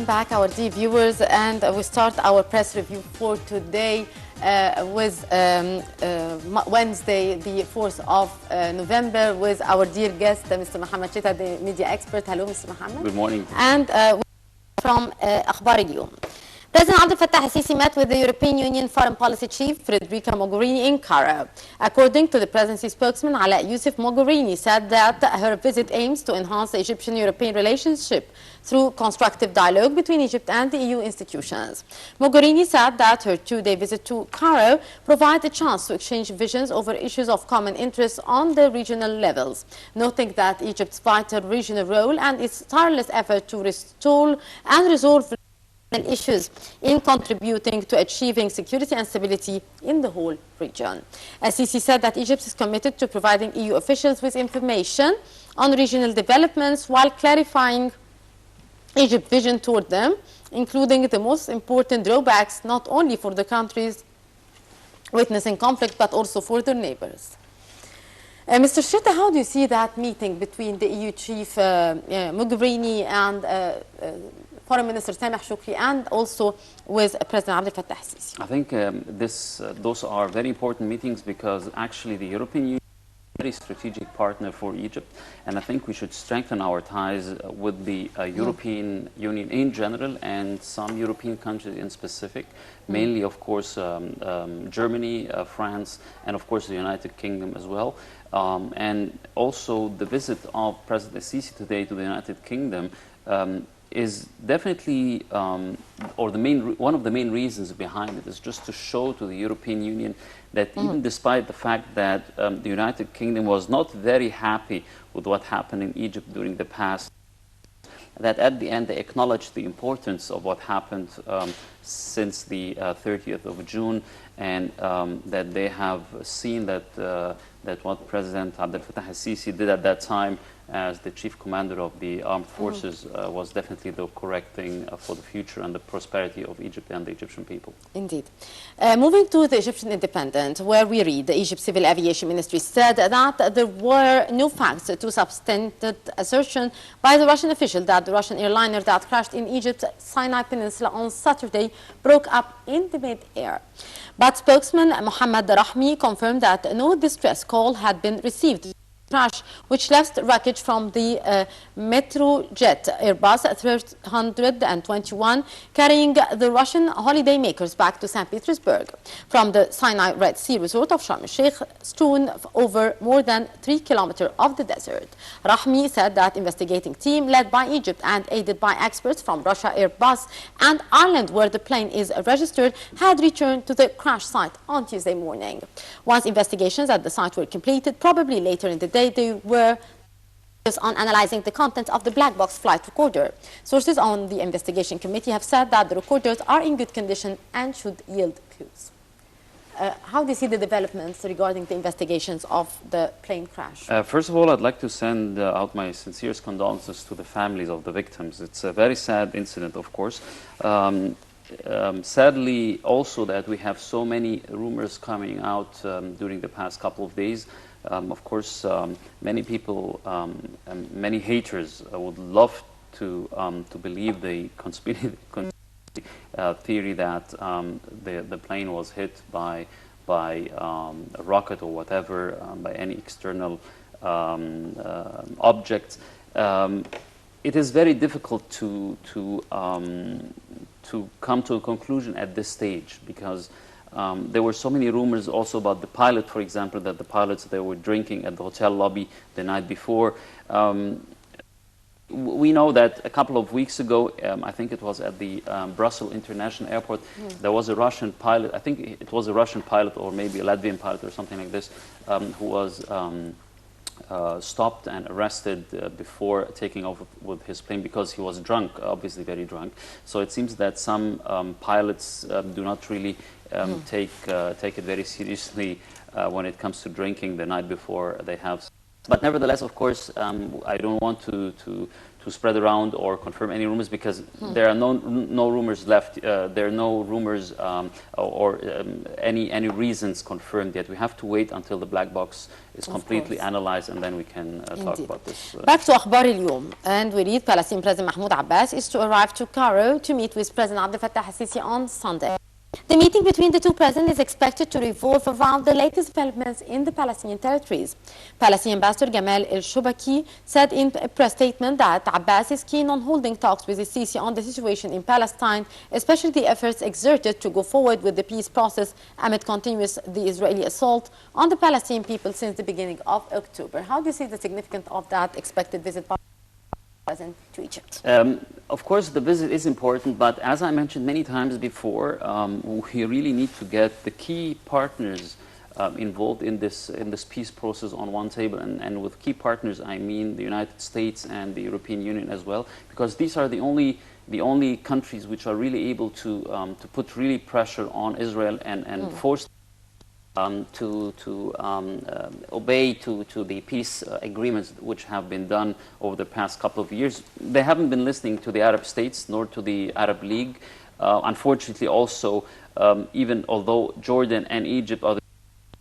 back, our dear viewers, and we start our press review for today with Wednesday, the 4th of November, with our dear guest, Mr. Mohamed Sheta, the media expert. Hello, Mr. Mohamed. Good morning. And from أخبار اليوم. President Abdel Fattah al-Sisi met with the European Union Foreign Policy Chief Federica Mogherini in Cairo. According to the presidency spokesman, Ala Yusuf, Mogherini said that her visit aims to enhance the Egyptian-European relationship through constructive dialogue between Egypt and the EU institutions. Mogherini said that her two-day visit to Cairo provides a chance to exchange visions over issues of common interest on the regional levels, noting that Egypt's vital regional role and its tireless effort to restore and resolve issues in contributing to achieving security and stability in the whole region. Sisi said that Egypt is committed to providing EU officials with information on regional developments while clarifying Egypt's vision toward them, including the most important drawbacks not only for the countries witnessing conflict but also for their neighbors. Mr. Sheta, how do you see that meeting between the EU chief Mogherini and Foreign Minister Sameh Shoukry and also with President Abdel Fattah al-Sisi? I think those are very important meetings because actually the European Union is a very strategic partner for Egypt, and I think we should strengthen our ties with the European Union in general and some European countries in specific, mainly of course Germany, France, and of course the United Kingdom as well. And also the visit of President al-Sisi today to the United Kingdom is definitely, or one of the main reasons behind it is just to show to the European Union that even despite the fact that the United Kingdom was not very happy with what happened in Egypt during the past, that at the end they acknowledged the importance of what happened since the 30th of June, and that they have seen that what President Abdel Fattah al-Sisi did at that time as the chief commander of the armed forces was definitely the correct thing for the future and the prosperity of Egypt and the Egyptian people. Indeed. Moving to the Egyptian Independent, where we read the Egypt Civil Aviation Ministry said that there were no facts to substantiate assertion by the Russian official that the Russian airliner that crashed in Egypt's Sinai Peninsula on Saturday broke up in the mid-air. But spokesman Mohamed Rahmi confirmed that no distress call had been received. Crash, which left wreckage from the Metrojet Airbus 321 carrying the Russian holidaymakers back to St. Petersburg from the Sinai Red Sea resort of Sharm el-Sheikh, strewn over more than 3 kilometers of the desert. Rahmi said that investigating team led by Egypt and aided by experts from Russia, Airbus, and Ireland, where the plane is registered, had returned to the crash site on Tuesday morning. Once investigations at the site were completed, probably later in the day, they were on analyzing the contents of the black box flight recorder. Sources on the investigation committee have said that the recorders are in good condition and should yield clues. How do you see the developments regarding the investigations of the plane crash? First of all, I'd like to send out my sincerest condolences to the families of the victims. It's a very sad incident, of course. Sadly, also that we have so many rumors coming out during the past couple of days. Of course, many people, many haters would love to believe the conspiracy theory that the plane was hit by a rocket or whatever, by any external object. It is very difficult to come to a conclusion at this stage because there were so many rumors also about the pilot, for example, that the pilots, they were drinking at the hotel lobby the night before. We know that a couple of weeks ago, I think it was at the Brussels International Airport, there was a Russian pilot, I think it was a Russian pilot or maybe a Latvian pilot or something like this, who was stopped and arrested before taking off with his plane because he was drunk, obviously very drunk. So it seems that some pilots do not really take it very seriously when it comes to drinking the night before they have. But nevertheless, of course, I don't want to spread around or confirm any rumors, because there are no rumors left. There are no rumors or any reasons confirmed yet. We have to wait until the black box is completely analyzed, and then we can talk about this. Back to أخبار اليوم, and we read Palestinian President Mahmoud Abbas is to arrive to Cairo to meet with President Abdel Fattah al-Sisi on Sunday. The meeting between the two presidents is expected to revolve around the latest developments in the Palestinian territories. Palestinian Ambassador Gamal El-Shubaki said in a press statement that Abbas is keen on holding talks with the Sisi on the situation in Palestine, especially the efforts exerted to go forward with the peace process amid continuous the Israeli assault on the Palestinian people since the beginning of October. How do you see the significance of that expected visit by the President to Egypt? Of course, the visit is important, but as I mentioned many times before, we really need to get the key partners involved in this peace process on one table, and with key partners I mean the United States and the European Union as well, because these are the only countries which are really able to put really pressure on Israel and force to obey to the peace agreements which have been done over the past couple of years. They haven't been listening to the Arab states nor to the Arab League. Unfortunately, also, even although Jordan and Egypt are the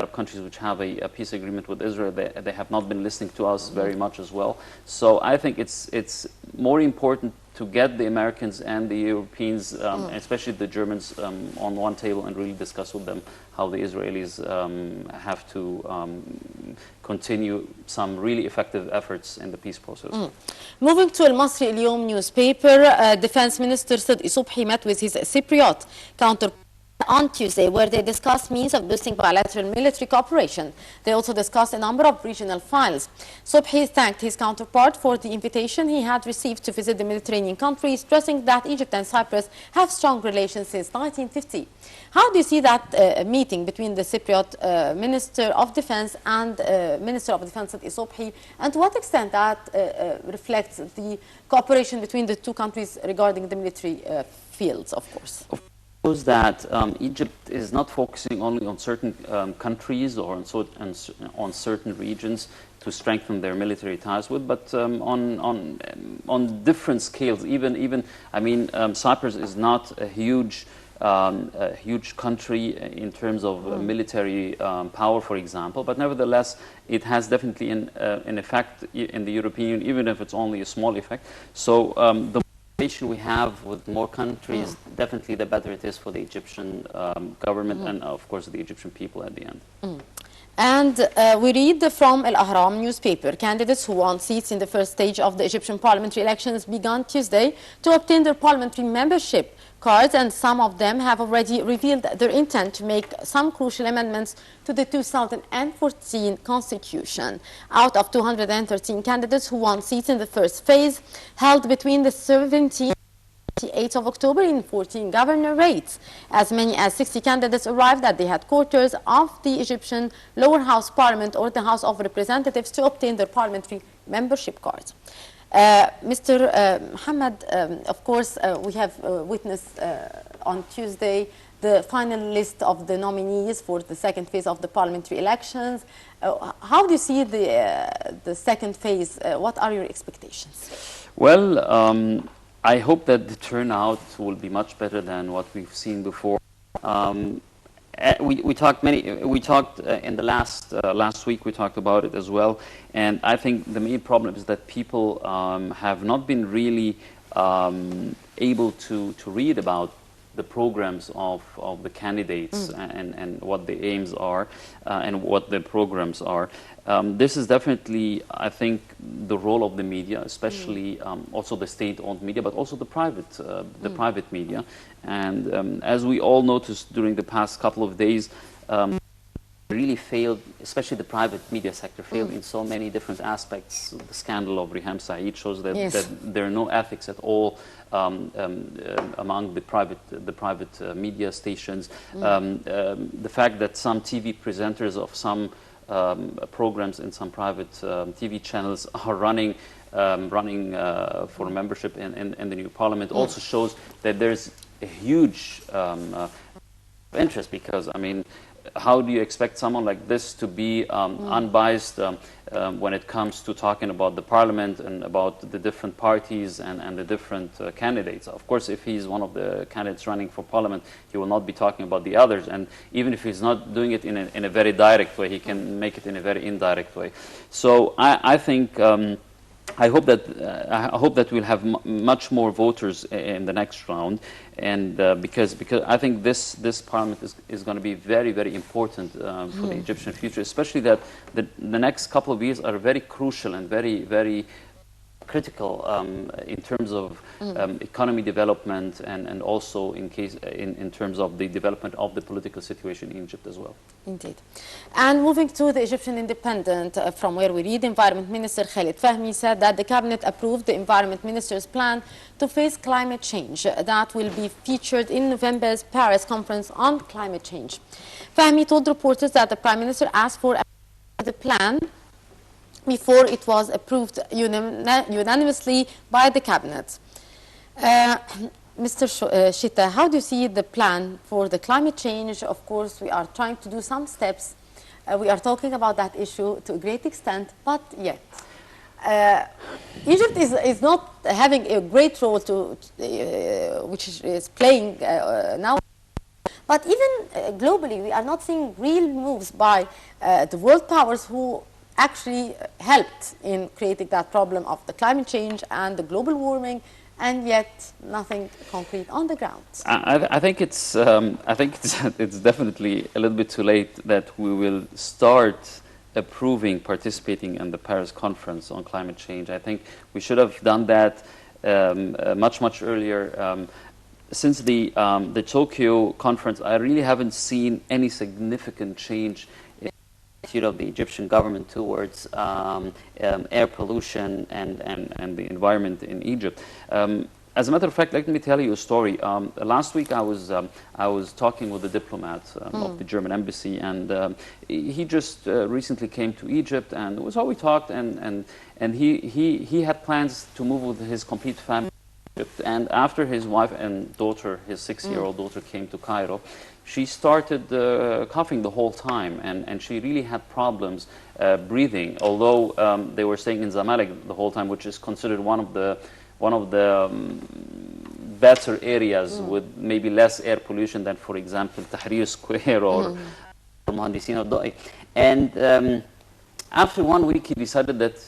Arab countries which have a peace agreement with Israel, they have not been listening to us very much as well. So I think it's more important to get the Americans and the Europeans, especially the Germans, on one table and really discuss with them how the Israelis have to continue some really effective efforts in the peace process. Moving to المصري اليوم newspaper, Defense Minister صدقي صبحي met with his Cypriot counterpart on Tuesday, where they discussed means of boosting bilateral military cooperation. They also discussed a number of regional files. Subhi thanked his counterpart for the invitation he had received to visit the Mediterranean countries, stressing that Egypt and Cyprus have strong relations since 1950. How do you see that meeting between the Cypriot Minister of Defense and Minister of Defense Subhi, and to what extent that reflects the cooperation between the two countries regarding the military fields, of course? That Egypt is not focusing only on certain countries or on certain regions to strengthen their military ties with, but on different scales. Even I mean, Cyprus is not a huge country in terms of military power, for example, but nevertheless it has definitely an effect in the European Union, even if it's only a small effect. So the we have with more countries, definitely the better it is for the Egyptian government and of course the Egyptian people at the end. And we read from Al-Ahram newspaper, candidates who won seats in the first stage of the Egyptian parliamentary elections began Tuesday to obtain their parliamentary membership cards, and some of them have already revealed their intent to make some crucial amendments to the 2014 constitution. Out of 213 candidates who won seats in the first phase, held between the 17th and 28th of October in 14 governorates, as many as 60 candidates arrived at the headquarters of the Egyptian lower house parliament or the House of Representatives to obtain their parliamentary membership cards. Mr. Mohamed, of course, we have witnessed on Tuesday the final list of the nominees for the second phase of the parliamentary elections. How do you see the second phase? What are your expectations? Well, I hope that the turnout will be much better than what we've seen before. We talked in the last week. We talked about it as well, and I think the main problem is that people have not been really able to read about the programs of the candidates and what the aims are and what the programs are. This is definitely, I think, the role of the media, especially also the state-owned media, but also the private media. And as we all noticed during the past couple of days, really failed, especially the private media sector failed in so many different aspects. The scandal of Reham shows that, that there are no ethics at all among the private media stations. The fact that some TV presenters of some programs in some private TV channels are running for membership in the new parliament also shows that there's a huge interest, because I mean how do you expect someone like this to be unbiased when it comes to talking about the parliament and about the different parties and the different candidates? Of course, if he's one of the candidates running for parliament, he will not be talking about the others. And even if he's not doing it in a very direct way, he can make it in a very indirect way. So I think I hope that we'll have much more voters in the next round, and because I think this parliament is going to be very, very important for the Egyptian future, especially that the next couple of years are very crucial and very, very critical in terms of economy development and also in terms of the development of the political situation in Egypt as well. Indeed. And moving to the Egyptian Independent, from where we read, Environment Minister Khalid Fahmy said that the cabinet approved the Environment Minister's plan to face climate change that will be featured in November's Paris conference on climate change. Fahmy told reporters that the Prime Minister asked for the plan before it was approved unanimously by the cabinet. Mr. Sheta, how do you see the plan for the climate change? Of course, we are trying to do some steps. We are talking about that issue to a great extent, but yet Egypt is not having a great role which is playing now. But even globally, we are not seeing real moves by the world powers who actually helped in creating that problem of the climate change and the global warming, and yet nothing concrete on the ground. I think it's it's definitely a little bit too late that we will start approving participating in the Paris conference on climate change. I think we should have done that much earlier. Since the Tokyo conference, I really haven't seen any significant change of the Egyptian government towards air pollution and the environment in Egypt. As a matter of fact, let me tell you a story. Last week I was talking with a diplomat of the German embassy, and he just recently came to Egypt, and it was how we talked, and he had plans to move with his complete family to Egypt. And after his wife and daughter, his 6-year-old daughter, came to Cairo, she started coughing the whole time, and she really had problems breathing. Although they were staying in Zamalek the whole time, which is considered one of the better areas with maybe less air pollution than, for example, Tahrir Square or Mohandisina al-Da'i. And after 1 week, he decided that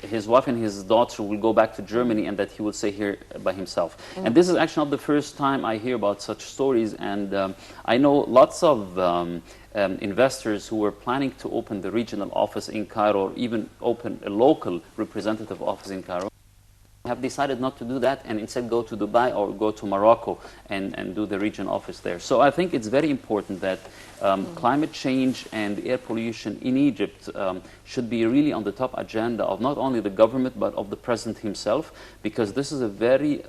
his wife and his daughter will go back to Germany and that he will stay here by himself. And this is actually not the first time I hear about such stories. And I know lots of investors who were planning to open the regional office in Cairo, or even open a local representative office in Cairo, have decided not to do that and instead go to Dubai or go to Morocco and do the regional office there. So I think it's very important that climate change and air pollution in Egypt should be really on the top agenda of not only the government but of the president himself, because this is a very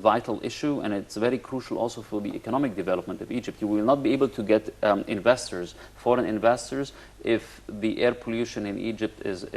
vital issue, and it's very crucial also for the economic development of Egypt. You will not be able to get investors, foreign investors, if the air pollution in Egypt is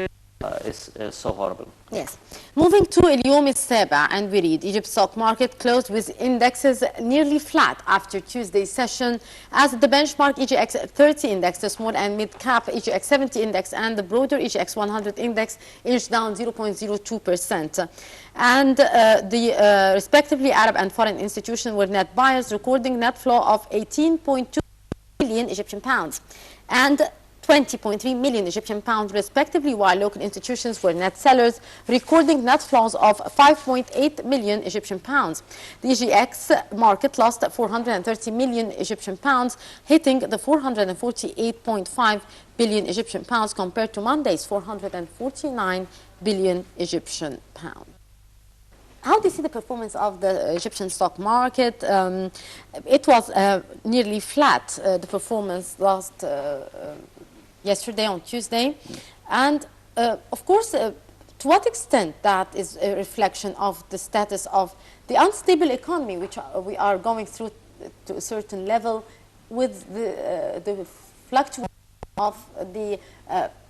so horrible. Yes. Moving to اليومي السابع, and we read, Egypt's stock market closed with indexes nearly flat after Tuesday's session, as the benchmark EGX 30 index, the small and mid-cap EGX 70 index, and the broader EGX 100 index inched down 0.02%. And the respectively Arab and foreign institutions were net buyers, recording net flow of 18.2 million Egyptian pounds and 20.3 million Egyptian pounds respectively, while local institutions were net sellers, recording net flows of 5.8 million Egyptian pounds. The EGX market lost 430 million Egyptian pounds, hitting the 448.5 billion Egyptian pounds compared to Monday's 449 billion Egyptian pounds. How do you see the performance of the Egyptian stock market? It was nearly flat, the performance last yesterday on Tuesday. And of course, to what extent that is a reflection of the status of the unstable economy, which we are going through to a certain level, with the fluctuation of the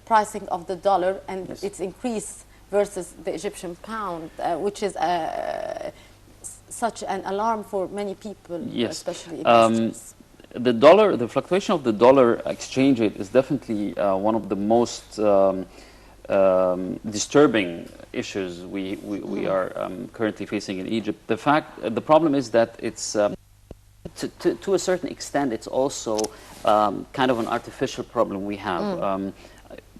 pricing of the dollar and its increase versus the Egyptian pound, which is such an alarm for many people, especially investors. the fluctuation of the dollar exchange rate is definitely one of the most disturbing issues we are currently facing in Egypt. The problem is that it's to a certain extent it's also kind of an artificial problem we have.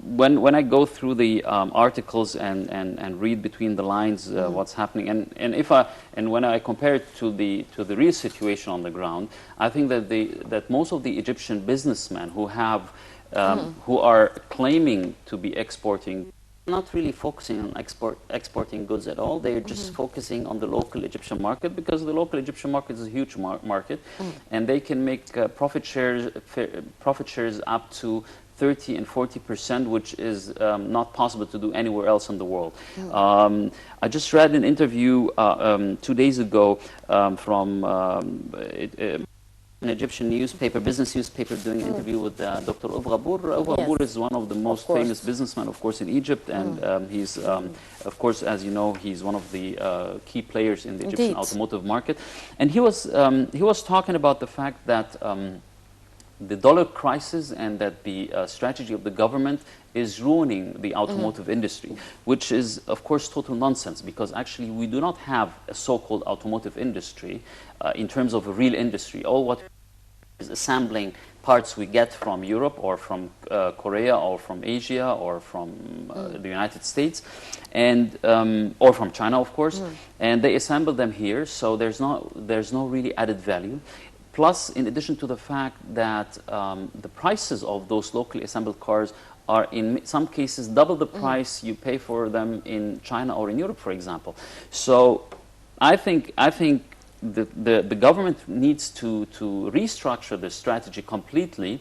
When I go through the articles and read between the lines what's happening, and when I compare it to the real situation on the ground, I think that most of the Egyptian businessmen who are claiming to be exporting, not really focusing on exporting goods at all. They're just focusing on the local Egyptian market, because the local Egyptian market is a huge market, and they can make profit shares up to 30 and 40%, which is not possible to do anywhere else in the world. I just read an interview 2 days ago from an Egyptian newspaper, business newspaper, doing an interview with Dr. Ghabour is one of the most famous businessmen, of course, in Egypt, and he's, of course, as you know, he's one of the key players in the Egyptian automotive market. And he was talking about the fact that the dollar crisis and that the strategy of the government is ruining the automotive industry, which is, of course, total nonsense, because actually we do not have a so-called automotive industry in terms of a real industry. All what is assembling parts we get from Europe or from Korea or from Asia or from the United States, and or from China, of course, and they assemble them here. So there's no really added value. Plus, in addition to the fact that the prices of those locally assembled cars are in some cases double the price you pay for them in China or in Europe, for example. So I think the government needs to restructure the strategy completely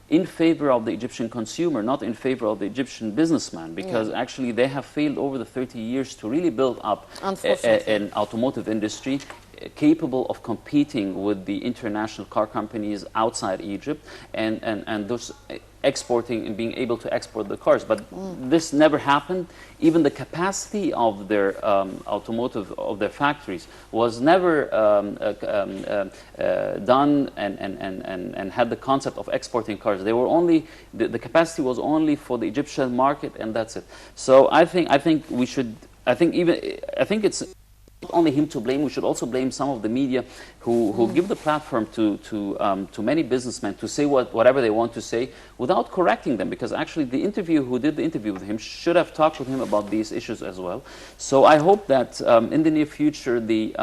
in favor of the Egyptian consumer, not in favor of the Egyptian businessman, because actually they have failed over the 30 years to really build up an automotive industry capable of competing with the international car companies outside Egypt, and those exporting and being able to export the cars. But this never happened. Even the capacity of their their factories was never done and had the concept of exporting cars. They were only the capacity was only for the Egyptian market, and that's it. So I think it's not only him to blame. We should also blame some of the media who give the platform to many businessmen to say whatever they want to say without correcting them, because actually the who did the interview with him should have talked with him about these issues as well. So I hope that in the near future the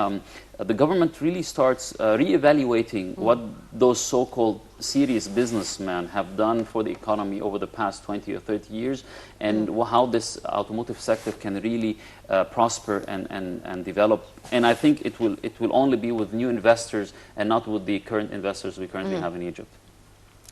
government really starts reevaluating what those so-called serious businessmen have done for the economy over the past 20 or 30 years, and how this automotive sector can really prosper and develop. And I think it will only be with new investors and not with the current investors we currently have in Egypt.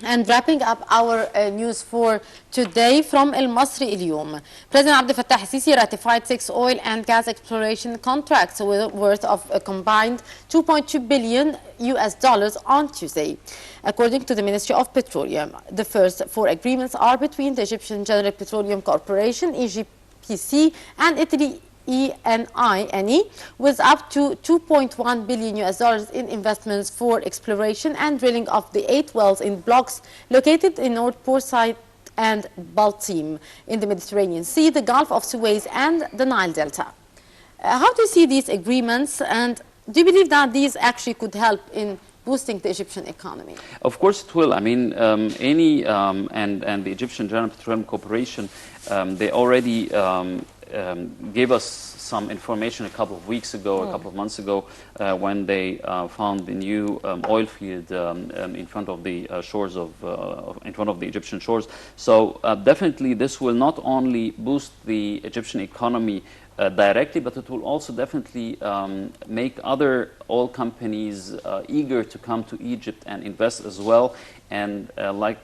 And wrapping up our news for today from المصري اليوم, President Abdel Fattah al-Sisi ratified 6 oil and gas exploration contracts worth of a combined $2.2 billion on Tuesday. According to the Ministry of Petroleum, the first 4 agreements are between the Egyptian General Petroleum Corporation, EGPC, and Italy ENI, with up to $2.1 billion in investments for exploration and drilling of the 8 wells in blocks located in North Port and Baltim in the Mediterranean Sea, the Gulf of Suez, and the Nile Delta. How do you see these agreements, and do you believe that these actually could help in boosting the Egyptian economy? Of course it will. I mean, and the Egyptian General Petroleum Corporation, they already gave us some information a couple of weeks ago, a couple of months ago, when they found the new oil field in front of the shores in front of the Egyptian shores. So definitely this will not only boost the Egyptian economy directly, but it will also definitely make other oil companies eager to come to Egypt and invest as well, and like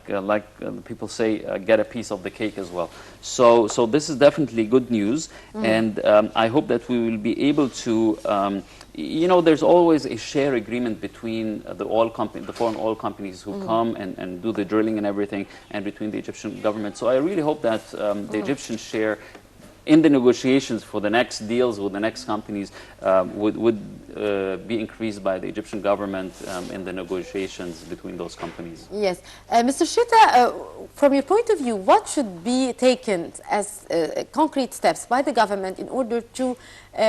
people say, get a piece of the cake as well. So this is definitely good news, and I hope that we will be able to, there's always a share agreement between the foreign oil companies who come and do the drilling and everything, and between the Egyptian government. So I really hope that the Egyptian share in the negotiations for the next deals with the next companies would be increased by the Egyptian government in the negotiations between those companies. Yes. Mr. Sheta, from your point of view, what should be taken as concrete steps by the government in order to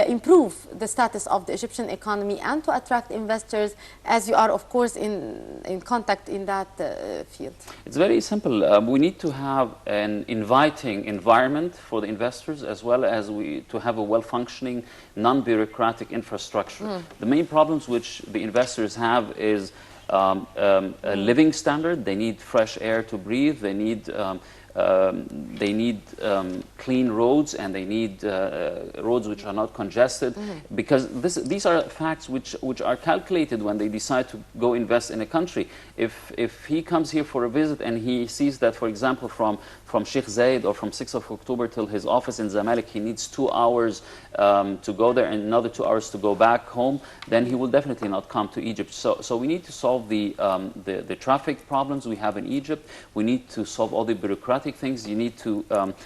improve the status of the Egyptian economy and to attract investors, as you are, of course, in contact in that field? It's very simple. We need to have an inviting environment for the investors, as well as to have a well-functioning, non-bureaucratic infrastructure. The main problems which the investors have is a living standard. They need fresh air to breathe. They need clean roads, and they need roads which are not congested, because these are facts which are calculated when they decide to go invest in a country. If he comes here for a visit and he sees that, for example, from Sheikh Zayed or from 6th of October till his office in Zamalek, he needs 2 hours to go there and another 2 hours to go back home, then he will definitely not come to Egypt. So we need to solve the traffic problems we have in Egypt. We need to solve all the bureaucratic things. You need to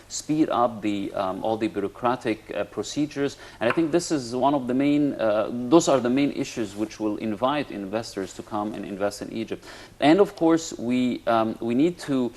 speed up all the bureaucratic procedures. And I think this is one of the main, those are the main issues which will invite investors to come and invest in Egypt. And of course, we need to,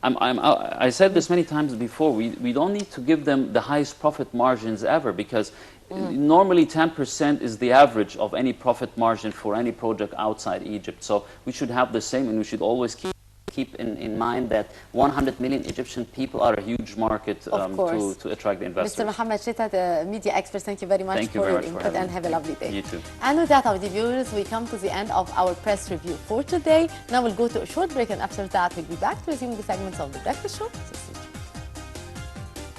I said this many times before, we don't need to give them the highest profit margins ever, because normally 10% is the average of any profit margin for any project outside Egypt. So we should have the same, and we should always keep in mind that 100 million Egyptian people are a huge market to attract the investors. Mr. Mohamed Sheta, the media expert, thank you very much for your input, and have a lovely day. You too. And with that, our viewers, we come to the end of our press review for today. Now we'll go to a short break, and after that we'll be back to resume the segments of the breakfast show.